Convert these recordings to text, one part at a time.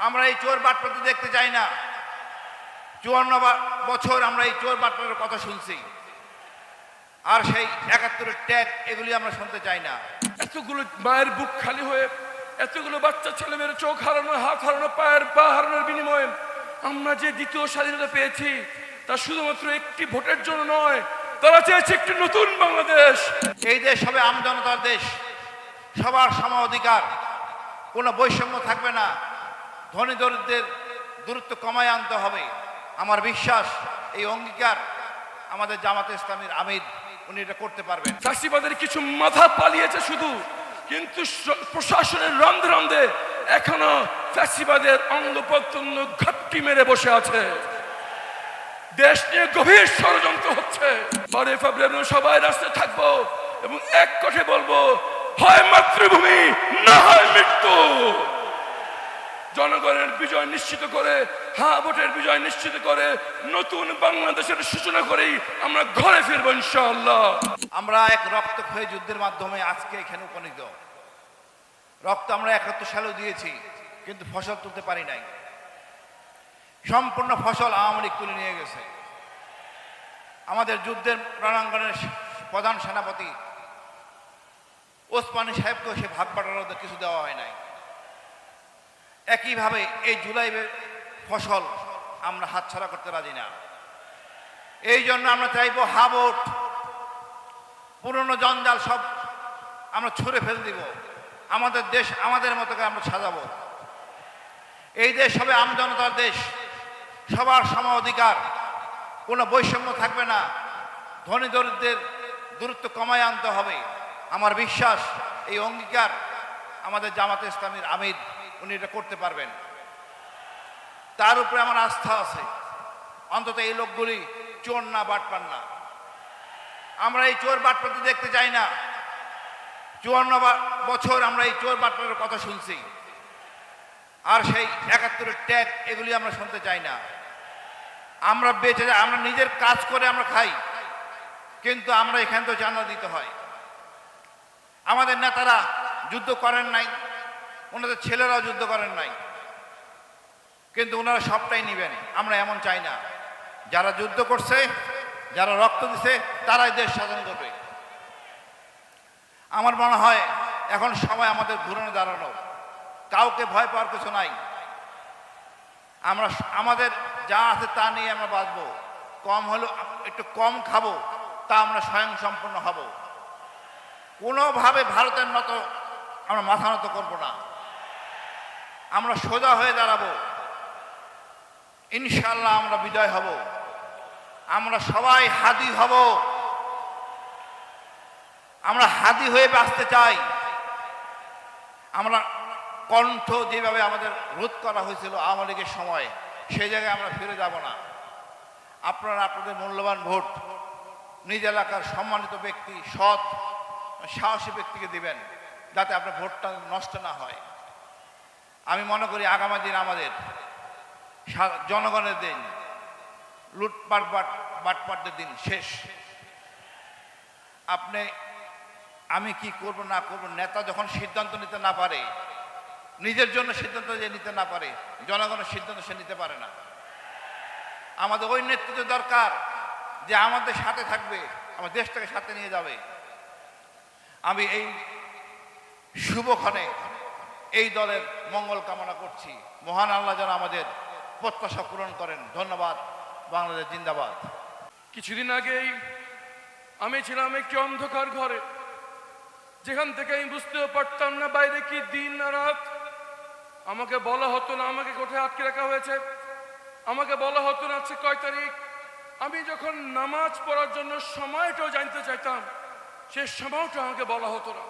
আমরা এই চোর বাটপাড়া দেখতে চাই না। 54 বছর আমরা এই চোর বাটপাড়ার কথা শুনছি, আর সেই 71-এর ট্যাগ এগুলি আমরা শুনতে চাই না। এতগুলো মায়ের বুক খালি হয়ে, এতগুলো বাচ্চা ছেলে মেয়ের চোখ হারানো, হাত হারানো, পায়ের পা হারানোর বিনিময়ে আমরা যে দ্বিতীয় স্বাধীনতা পেয়েছি, তা শুধুমাত্র একটি ভোটের জন্য নয়, তারা চেয়েছে একটি নতুন বাংলাদেশ। এই দেশ হবে আমজনতার দেশ, সবার সম অধিকার, কোনো বৈষম্য থাকবে না, ধনী দরিদ্রের দূরত্ব কমায় আনতে হবে। আমার বিশ্বাস এই অঙ্গীকার আমাদের জামাতে ইসলামীর আমির উনি এটা করতে পারবেন। ফ্যাসিবাদের কিছু মাথা পালিয়েছে শুধু, কিন্তু প্রশাসনের রন্ধে রন্ধে এখনো ফ্যাসিবাদের অঙ্গ প্রত্যঙ্গ ঘাপটি মেরে বসে আছে। দেশ নিয়ে গভীর ষড়যন্ত্র হচ্ছে। 12 ফেব্রুয়ারি সবাই রাস্তায় থাকবো এবং এক কথায় বলবো, হয় মাতৃভূমি, না হয় মৃত্যু। জনগণের বিজয় নিশ্চিত করে, হ্যাঁ ভোটের বিজয় নিশ্চিত করে নতুন বাংলাদেশের সূচনা করেই আমরা ঘরে ফিরবো ইনশাআল্লাহ। আমরা এক রক্তক্ষয়ী যুদ্ধের মাধ্যমে আজকে এখানে উপনীত। রক্ত আমরা 71 সালেও দিয়েছি, কিন্তু ফসল তুলতে পারি নাই। সম্পূর্ণ ফসল আওয়ামী লীগ তুলে নিয়ে গেছে। আমাদের যুদ্ধের রণাঙ্গনের প্রধান সেনাপতি ওসমানী সাহেবকেও সে ভাগ বাটার কিছু দেওয়া হয় নাই। একইভাবে এই জুলাই ফসল আমরা হাতছাড়া করতে রাজি না। এই জন্য আমরা চাইব হাবট, পুরনো জঞ্জাল সব আমরা ছুঁড়ে ফেলে দিব। আমাদের দেশ আমাদের মতো করে আমরা সাজাবো। এই দেশ হবে আমজনতার দেশ, সবার সম অধিকার, কোনো বৈষম্য থাকবে না, ধনী দরিদ্রের দূরত্ব কমায় আনতে হবে। আমার বিশ্বাস এই অঙ্গীকার আমাদের জামাতে ইসলামীর আমির উনি এটা করতে পারবেন। তার উপরে আমার আস্থা আছে। অন্তত এই লোকগুলি চোর না, বাটপার না। আমরা এই চোর বাটপাড়া দেখতে চাই না। 54 বছর আমরা এই চোর বাটপাড়ার কথা শুনছি, আর সেই 71-এর ট্যাগ এগুলি আমরা শুনতে চাই না। আমরা বেঁচে যাই, আমরা নিজের কাজ করে আমরা খাই, কিন্তু আমরা এখান থেকে জানা দিতে হয়। আমাদের নেতারা যুদ্ধ করেন নাই, ওনাদের ছেলেরাও যুদ্ধ করেন নাই, কিন্তু ওনারা সবটাই নেবেন। আমরা এমন চাই না। যারা যুদ্ধ করছে, যারা রক্ত দিছে, তারাই দেশ শাসন করবে। আমার মনে হয় এখন সময় আমাদের ঘুরনে দাঁড়ানো। কাউকে ভয় পাওয়ার কিছু নাই। আমরা আমাদের যা আছে তা নিয়ে আমরা বাঁচবো। কম হলো একটু কম খাবো, তা আমরা স্বয়ং সম্পূর্ণ হব। কোনোভাবে ভারতের মতো আমরা মাথা নত করবো না। আমরা সোজা হয়ে দাঁড়াবো। ইনশাল্লাহ আমরা বিজয় হব। আমরা সবাই হাদি হব। আমরা হাদি হয়ে বাঁচতে চাই। আমরা কণ্ঠ যেভাবে আমাদের রোধ করা হয়েছিল আওয়ামী লীগের সময়, সেই জায়গায় আমরা ফিরে যাব না। আপনারা আপনাদের মূল্যবান ভোট নিজ এলাকার সম্মানিত ব্যক্তি, সৎ সাহসী ব্যক্তিকে দিবেন, যাতে আপনার ভোটটা নষ্ট না হয়। আমি মনে করি আগামী দিন আমাদের জনগণের দিন, লুটপাট বাটপাটদের দিন শেষ। আমি কি করব না করব, নেতা যখন সিদ্ধান্ত নিতে না পারে, নিজের জন্য সিদ্ধান্ত যে নিতে না পারে, জনগণের সিদ্ধান্ত সে নিতে পারে না। আমাদের ওই নেতৃত্ব দরকার যে আমাদের সাথে থাকবে, আমার দেশটাকে সাথে নিয়ে যাবে। আমি এই শুভক্ষণে এই দলের মঙ্গল কামনা করছি। মহান আল্লাহ যেন আমাদের প্রত্যাশা পূরণ করেন। ধন্যবাদ। বাংলাদেশ জিন্দাবাদ। কিছুদিন আগেই আমি ছিলাম একটি অন্ধকার ঘরে, যেখান থেকে আমি বুঝতেও পারতাম না বাইরে কি দিন না রাত। আমাকে বলা হতো না আমাকে কোথায় আটকে রাখা হয়েছে, আমাকে বলা হতো না আজকে কয় তারিখ। আমি যখন নামাজ পড়ার জন্য সময়টাও জানতে চাইতাম, সে সময়টা আমাকে বলা হতো না।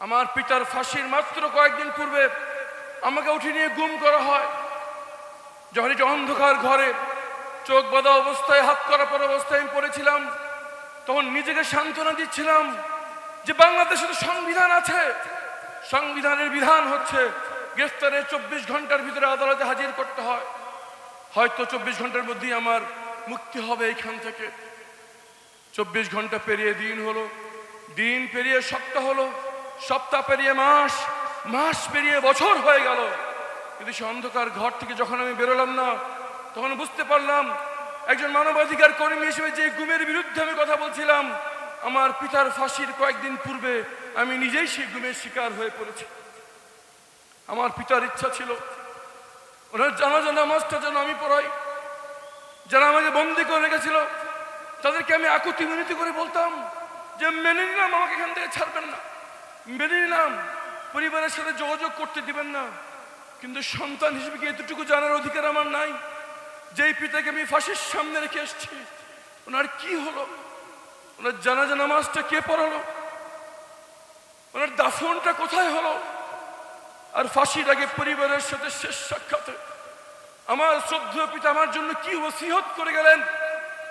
আমার পিতার ফাঁসির মাত্র কয়েকদিন পূর্বে আমাকে উঠে নিয়ে গুম করা হয়। যখন এটি অন্ধকার ঘরে চোখ বাঁধা অবস্থায়, হাত করা পর অবস্থায় আমি পড়েছিলাম, তখন নিজেকে সান্ত্বনা দিচ্ছিলাম যে বাংলাদেশে তো সংবিধান আছে। সংবিধানের বিধান হচ্ছে গ্রেফতারে 24 ঘন্টার ভিতরে আদালতে হাজির করতে হয়। হয়তো 24 ঘন্টার মধ্যেই আমার মুক্তি হবে এইখান থেকে। 24 ঘন্টা পেরিয়ে দিন হলো, দিন পেরিয়ে সপ্তাহ হলো, সপ্তাহ পেরিয়ে মাস, মাস পেরিয়ে বছর হয়ে গেল। কিন্তু সে অন্ধকার ঘর থেকে যখন আমি বেরোলাম না, তখন বুঝতে পারলাম একজন মানবাধিকার কর্মী হিসেবে যে গুমের বিরুদ্ধে আমি কথা বলছিলাম, আমার পিতার ফাঁসির কয়েকদিন পূর্বে আমি নিজেই সেই গুমের শিকার হয়ে পড়েছি। আমার পিতার ইচ্ছা ছিল ওনার জানাজা নামাজটা যেন আমি পড়াই। যারা আমাকে বন্দি করে রেখেছিল তাদেরকে আমি আকুতি মিনতি করে বলতাম যে মেনে নিলাম আমাকে এখান থেকে ছাড়বেন না, মেনে নিলাম পরিবারের সাথে যোগাযোগ করতে দিবেন না, কিন্তু সন্তান হিসেবে কি এতটুকু জানার অধিকার আমার নাই? যেই পিতাকে আমি ফাঁসির সামনে রেখে এসেছি, ওনার কি হলো? ওনার জানাজা নামাজটা কে পড়ালো? ওনার দাফনটা কোথায় হলো? আর ফাঁসির আগে পরিবারের সাথে শেষ সাক্ষাতে আমার শ্রদ্ধেয় পিতা আমার জন্য কি ওসিয়ত করে গেলেন,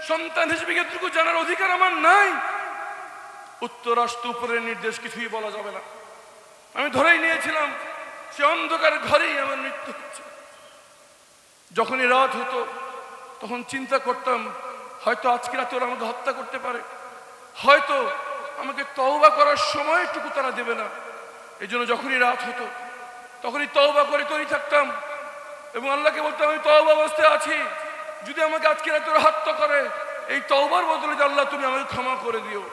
সন্তান হিসেবে এতটুকু জানার অধিকার আমার নাই? উত্তর আসতে উপরের নির্দেশ, কিছুই বলা যাবে না। আমি ধরেই নিয়েছিলাম সে অন্ধকার ঘরেই আমার মৃত্যু হচ্ছে। যখনই রাত হতো তখন চিন্তা করতাম হয়তো আজকে রাতে ওরা আমাকে হত্যা করতে পারে, হয়তো আমাকে তওবা করার সময়টুকু তারা দেবে না। এই জন্য যখনই রাত হতো তখনই তওবা করে তৈরি থাকতাম এবং আল্লাহকে বলতাম আমি তওবা অবস্থায় আছি, যদি আমাকে আজকে রাতে ওরা হত্যা করে এই তওবার বদলে যে আল্লাহ তুমি আমাকে ক্ষমা করে দিও।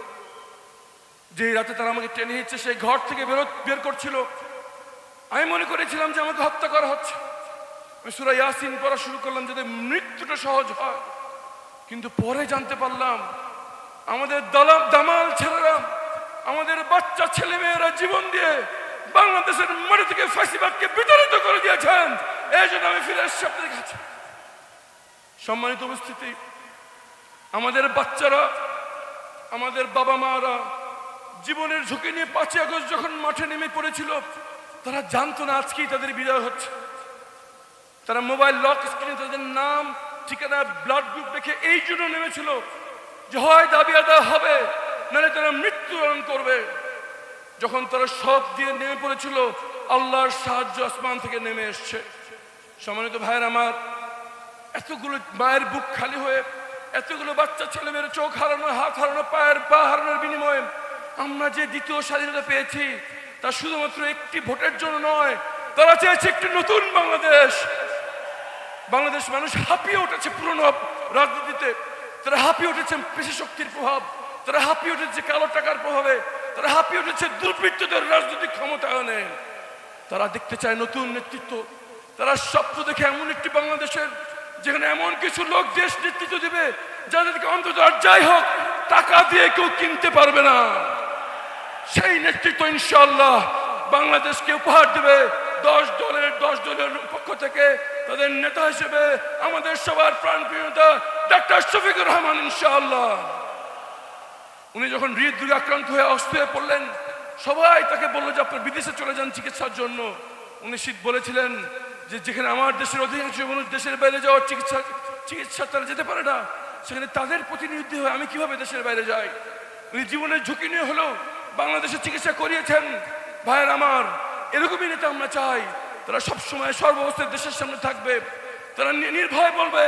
যে রাতে তারা আমাকে টেনে হিচ্ছে সেই ঘর থেকে বের করছিল, আমি মনে করেছিলাম যে আমাকে হত্যা করা হচ্ছে। আমি সূরা ইয়াসিন পড়া শুরু করলাম যাতে মৃত্যুটা সহজ হয়, কিন্তু পরে জানতে পারলাম আমাদের দামাল ছেলেরা, আমাদের বাচ্চা ছেলে মেয়েরা জীবন দিয়ে বাংলাদেশের মাটি থেকে ফ্যাসিবাদকে বিতাড়িত করে দিয়েছেন। এই জন্য আমি ফিরে এসেছি আপনাদের কাছে। সম্মানিত উপস্থিতি, আমাদের বাচ্চারা, আমাদের বাবা মারা জীবনের ঝুঁকি নিয়ে 5ই আগস্ট যখন মাঠে নেমে পড়েছিল, তারা জানতো না আজকেই তাদের বিদায় হচ্ছে। তারা মোবাইল লক স্ক্রিনে তাদের নাম, ঠিকানা, ব্লাড গ্রুপ দেখে এই জন্য নেমেছিল যে হয় দাবি আদায় হবে, নাহলে তারা মৃত্যুবরণ করবে। যখন তারা সব দিয়ে নেমে পড়েছিল, আল্লাহর সাহায্য আসমান থেকে নেমে এসছে। সম্মানিত ভাইয়ের আমার, এতগুলো মায়ের বুক খালি হয়ে, এতগুলো বাচ্চা ছেলে মেয়ের চোখ হারানো, হাত হারানো, পায়ের পা হারানোর বিনিময়ে আমরা যে দ্বিতীয় স্বাধীনতা পেয়েছি তা শুধুমাত্র একটি ভোটের জন্য নয়, তারা চেয়েছে একটি নতুন বাংলাদেশ। বাংলাদেশ মানুষ হাঁপিয়ে উঠেছে পুরনো রাজনীতিতে, তারা হাঁপিয়ে উঠেছে পেশি শক্তির প্রভাব, তারা হাঁপিয়ে উঠেছে কালো টাকার প্রভাবে, তারা হাঁপিয়ে উঠেছে দুর্বৃত্তদের রাজনৈতিক ক্ষমতায়নে। তারা দেখতে চায় নতুন নেতৃত্ব। তারা স্বপ্ন দেখে এমন একটি বাংলাদেশের যেখানে এমন কিছু লোক দেশ নেতৃত্ব দিবে যাদেরকে অন্তত আর যাই হোক টাকা দিয়ে কেউ কিনতে পারবে না। সেই নেতৃত্ব ইনশাআল্লাহ বাংলাদেশকে উপহার দেবে 10 দলের পক্ষ থেকে তাদের নেতা হিসেবে আমাদের সবার প্রাণপ্রিয় নেতা ডক্টর শফিকুর রহমান ইনশাআল্লাহ। উনি যখন হৃদরোগে আক্রান্ত হয়ে অসুস্থ হয়ে পড়লেন, সবাই তাকে বললো যে আপনার বিদেশে চলে যান চিকিৎসার জন্য। উনি বলেছিলেন যে যেখানে আমার দেশের অধিকাংশ মানুষ দেশের বাইরে যাওয়ার চিকিৎসা তারা যেতে পারে না, সেখানে তাদের প্রতিনিধি হয়ে আমি কিভাবে দেশের বাইরে যাই। উনি জীবনের ঝুঁকি নিয়ে হলেও বাংলাদেশে চিকিৎসা করিয়েছেন। ভাইয়ের আমার, এরকমই নেতা আমরা চাই। তারা সবসময় সর্বাবস্থায় দেশের সামনে থাকবে। তারা নির্ভয় বলবে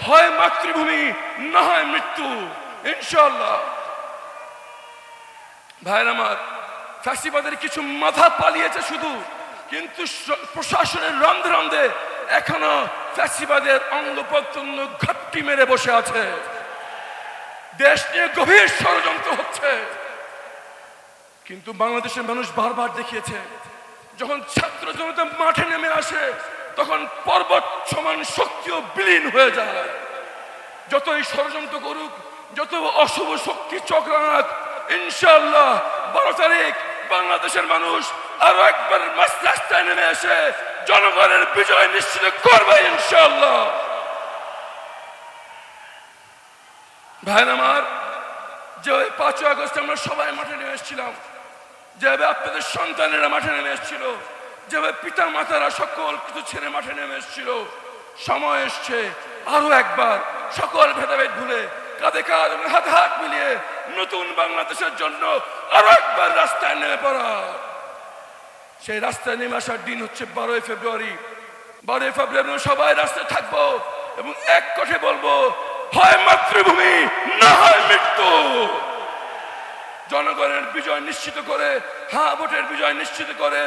হয় মাতৃভূমি না হয় মৃত্যু, ইনশাআল্লাহ। ভাইয়ের আমার, ফ্যাসিবাদের কিছু মাথা পালিয়েছে শুধু, কিন্তু প্রশাসনের রন্ধে রন্ধে এখনো ফ্যাসিবাদের অঙ্গ প্রত্যঙ্গ ঘাপটি মেরে বসে আছে। দেশ নিয়ে গভীর ষড়যন্ত্র হচ্ছে। কিন্তু বাংলাদেশের মানুষ বারবার দেখিয়েছে, যখন ছাত্র জনতা মাঠে নেমে আসে তখন পর্বত সমান শক্তিও বিলীন হয়ে যায়। যতই ষড়যন্ত্র করুক, যত অশুভ শক্তি চক্রাক, ইনশাআল্লাহ 12 তারিখ বাংলাদেশের মানুষ আরো একবার রাস্তায় নেমে এসে জনগণের বিজয় নিশ্চিত করবে ইনশাআল্লাহ। ভাইয়ের আমার, যে 5 আগস্ট আমরা সবাই মাঠে নেমে এসেছিলাম, যেভাবে আপনাদের সন্তানেরা মাঠে নেমে এসেছিল, যেভাবে পিতা মাতারা সকল কিছু ছেড়ে মাঠে নেমে এসেছিল, সময় এসছে আরো একবার সকল ভেদাভেদ ভুলে কাঁধে কাঁধ এবং হাতে হাত মিলিয়ে নতুন বাংলাদেশের জন্য আরো একবার রাস্তায় নেমে পড়া। সেই রাস্তায় নেমে আসার দিন হচ্ছে 12ই ফেব্রুয়ারি। 12ই ফেব্রুয়ারি সবাই রাস্তায় থাকবো এবং এক কথায় বলবো হয় মাতৃভূমি না হয় মৃত্যু। জনগণের বিজয় নিশ্চিত করে হ্যাঁ ভোটের বিজয় নিশ্চিত করে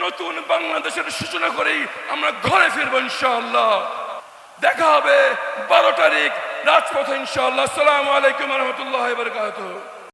নতুন বাংলাদেশের সূচনা করেই আমরা ঘরে ফিরবো ইনশাআল্লাহ। দেখা হবে 12 তারিখ রাজপথে ইনশাআল্লাহ। আসসালামু আলাইকুম ওয়া রাহমাতুল্লাহি ওয়া বারাকাতুহু।